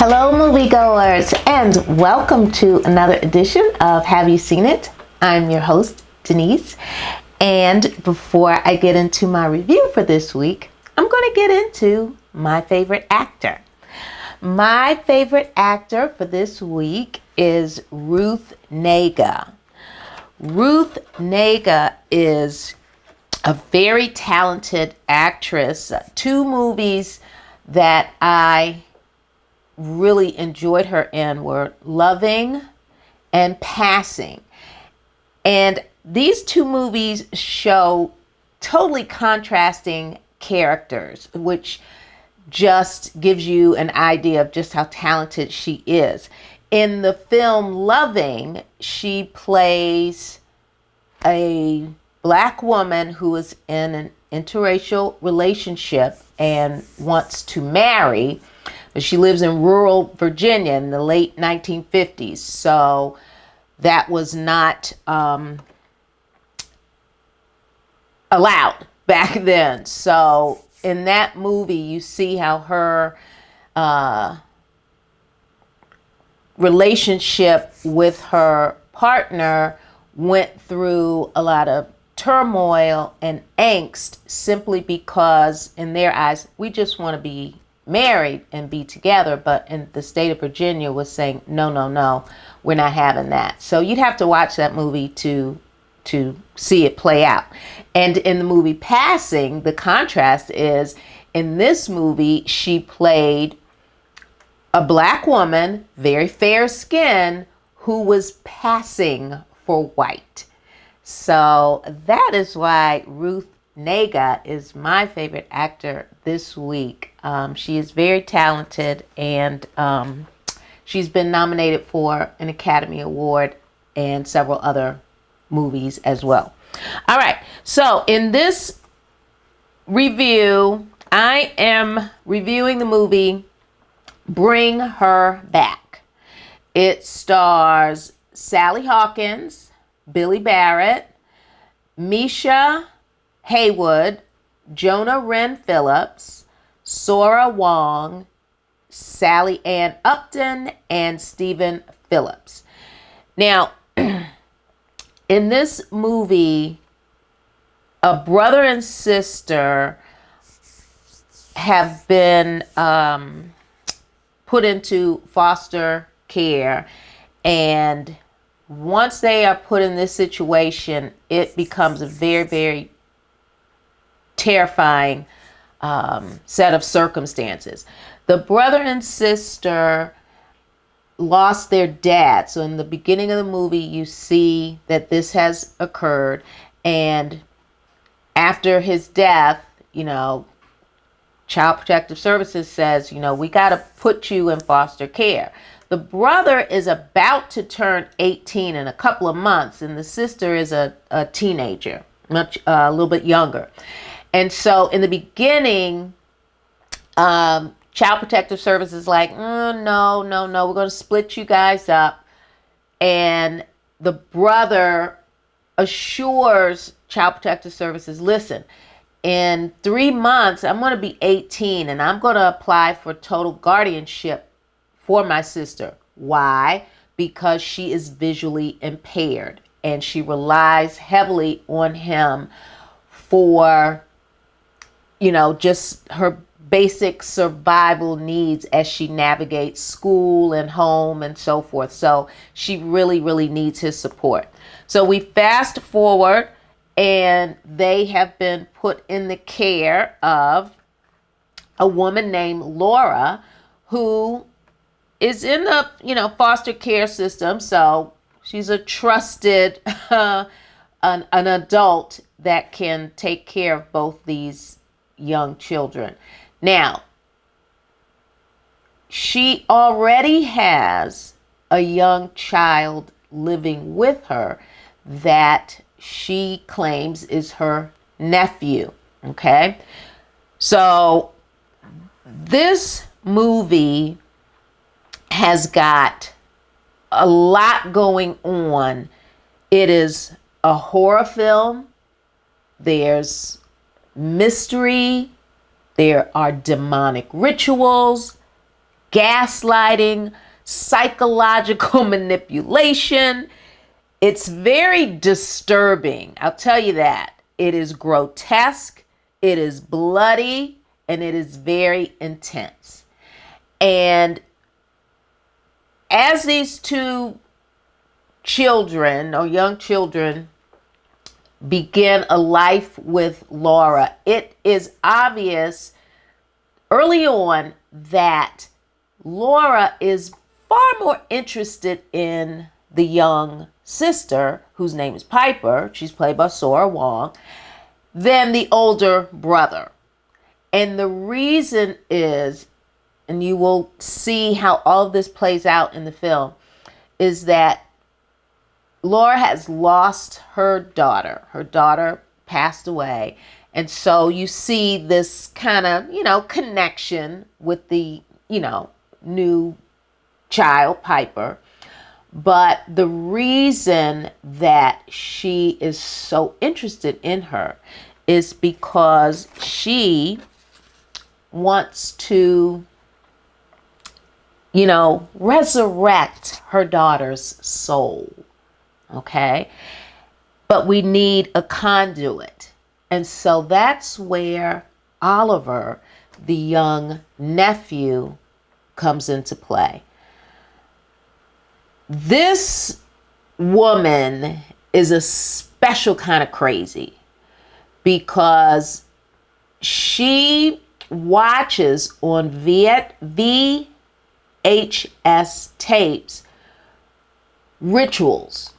Hello, moviegoers, and welcome to another edition of Have You Seen It? I'm your host, Denise, and before I get into my review for this week, I'm going to get into my favorite actor. My favorite actor for this week is Ruth Negga. Ruth Negga is a very talented actress. Two movies that I really enjoyed her in were Loving and Passing. And these two movies show totally contrasting characters, which just gives you an idea of just how talented she is. In the film Loving, she plays a Black woman who is in an interracial relationship and wants to marry. She lives in rural Virginia in the late 1950s, so that was not allowed back then. So in that movie, you see how her relationship with her partner went through a lot of turmoil and angst simply because in their eyes, we just want to be married and be together, but in the state of Virginia was saying no, we're not having that. So you'd have to watch that movie to see it play out. And in the movie Passing, the contrast is in this movie she played a Black woman, very fair skin, who was passing for white. So that is why Ruth Negga is my favorite actor this week. She is very talented, and she's been nominated for an Academy Award and several other movies as well. All right, so in this review, I am reviewing the movie Bring Her Back. It stars Sally Hawkins, Billy Barrett, Misha Haywood, Jonah Wren Phillips, Sora Wong, Sally Ann Upton, and Stephen Phillips. Now, in this movie, a brother and sister have been put into foster care, and once they are put in this situation, it becomes a very, very terrifying set of circumstances. The brother and sister lost their dad. So in the beginning of the movie, you see that this has occurred. And after his death, Child Protective Services says, we got to put you in foster care. The brother is about to turn 18 in a couple of months, and the sister is a teenager, a little bit younger. And so in the beginning, Child Protective Services is like, no, we're going to split you guys up. And the brother assures Child Protective Services, listen, in 3 months, I'm going to be 18 and I'm going to apply for total guardianship for my sister. Why? Because she is visually impaired and she relies heavily on him for just her basic survival needs as she navigates school and home and so forth. So she really, really needs his support. So we fast forward, and they have been put in the care of a woman named Laura, who is in the foster care system. So she's a trusted an adult that can take care of both these young children. Now, she already has a young child living with her that she claims is her nephew. Okay? So this movie has got a lot going on. It is a horror film. There's mystery. There are demonic rituals. gaslighting, psychological manipulation. It's very disturbing. I'll tell you that. It is grotesque, it is bloody, and it is very intense. And as these two children or young children begin a life with Laura, it is obvious early on that Laura is far more interested in the young sister, whose name is Piper, she's played by Sora Wong, than the older brother. And the reason is, and you will see how all of this plays out in the film, is that Laura has lost her daughter. Her daughter passed away. And so you see this kind of, connection with the, new child, Piper. But the reason that she is so interested in her is because she wants to, resurrect her daughter's soul. Okay? But we need a conduit. And so that's where Oliver, the young nephew, comes into play. This woman is a special kind of crazy because she watches on VHS tapes rituals.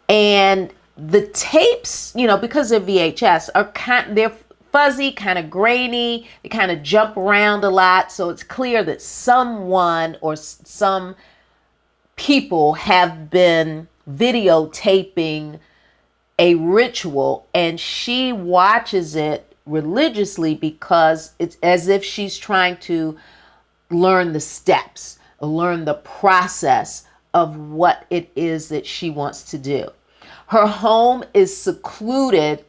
And the tapes, because they're VHS, they're fuzzy, kind of grainy, they kind of jump around a lot. So it's clear that someone or some people have been videotaping a ritual, and she watches it religiously because it's as if she's trying to learn the steps, learn the process of what it is that she wants to do. Her home is secluded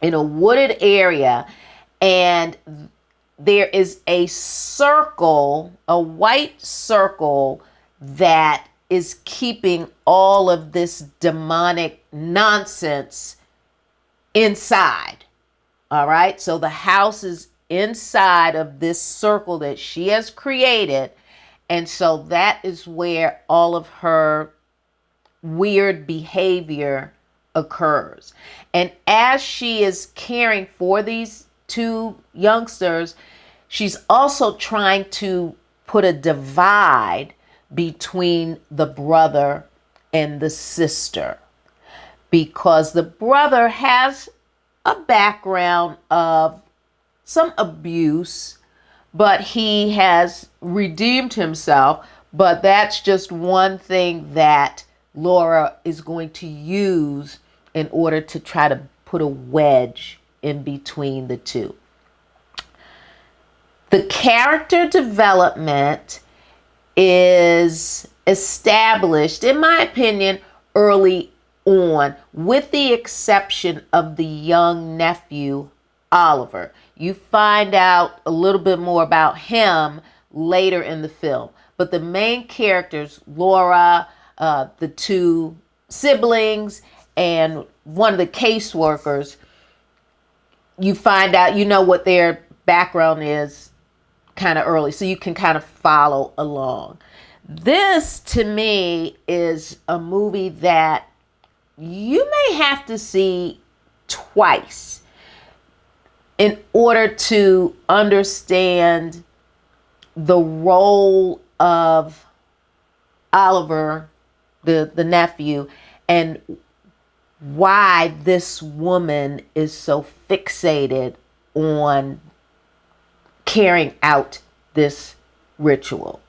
in a wooded area, and there is a circle, a white circle, that is keeping all of this demonic nonsense inside. All right. So the house is inside of this circle that she has created. And so that is where all of her weird behavior occurs. And as she is caring for these two youngsters, she's also trying to put a divide between the brother and the sister, because the brother has a background of some abuse, but he has redeemed himself. But that's just one thing that Laura is going to use in order to try to put a wedge in between the two. The character development is established, in my opinion, early on, with the exception of the young nephew, Oliver. You find out a little bit more about him later in the film. But the main characters, Laura, the two siblings, and one of the caseworkers, you find out, what their background is kind of early, so you can kind of follow along. This, to me, is a movie that you may have to see twice in order to understand the role of Oliver, the nephew, and why this woman is so fixated on carrying out this ritual.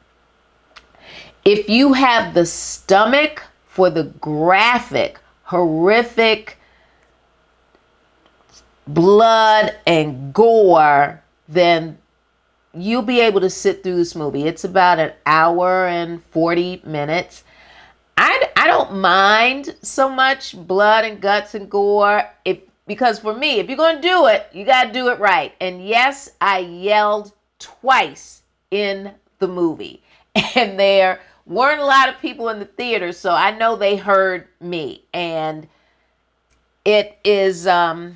If you have the stomach for the graphic, horrific blood and gore, then you'll be able to sit through this movie. It's about an hour and 40 minutes. I don't mind so much blood and guts and gore, because for me, if you're going to do it, you got to do it right. And yes, I yelled twice in the movie. And there weren't a lot of people in the theater, so I know they heard me. And it is, I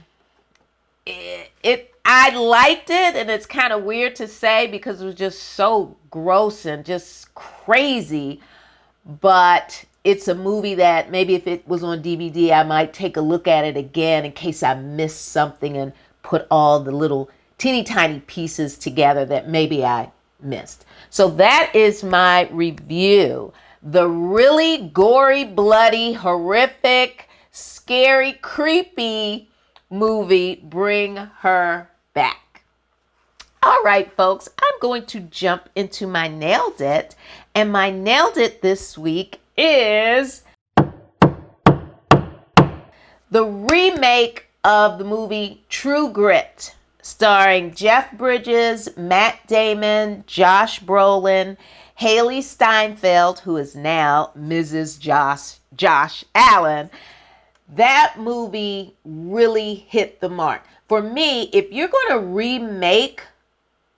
liked it, and it's kind of weird to say because it was just so gross and just crazy. But it's a movie that maybe if it was on DVD, I might take a look at it again in case I missed something and put all the little teeny tiny pieces together that maybe I missed. So that is my review. The really gory, bloody, horrific, scary, creepy movie, Bring Her Back. All right, folks, I'm going to jump into my Nailed It. And my Nailed It this week is the remake of the movie True Grit, starring Jeff Bridges, Matt Damon, Josh Brolin, Haley Steinfeld, who is now Mrs. Josh Allen. That movie really hit the mark. For me, if you're going to remake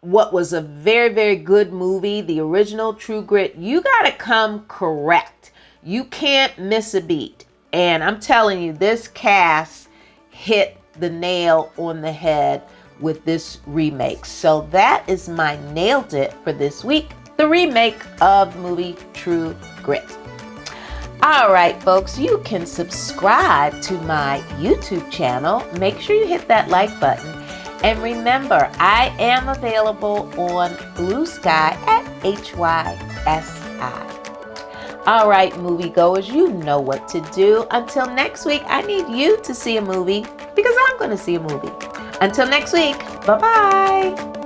what was a very, very good movie, the original True Grit, you got to come correct. You can't miss a beat. And I'm telling you, this cast hit the nail on the head with this remake. So that is my Nailed It for this week, the remake of the movie True Grit. All right, folks, you can subscribe to my YouTube channel. Make sure you hit that like button. And remember, I am available on BlueSky at HYSI. All right, moviegoers, you know what to do. Until next week, I need you to see a movie because I'm going to see a movie. Until next week, bye-bye.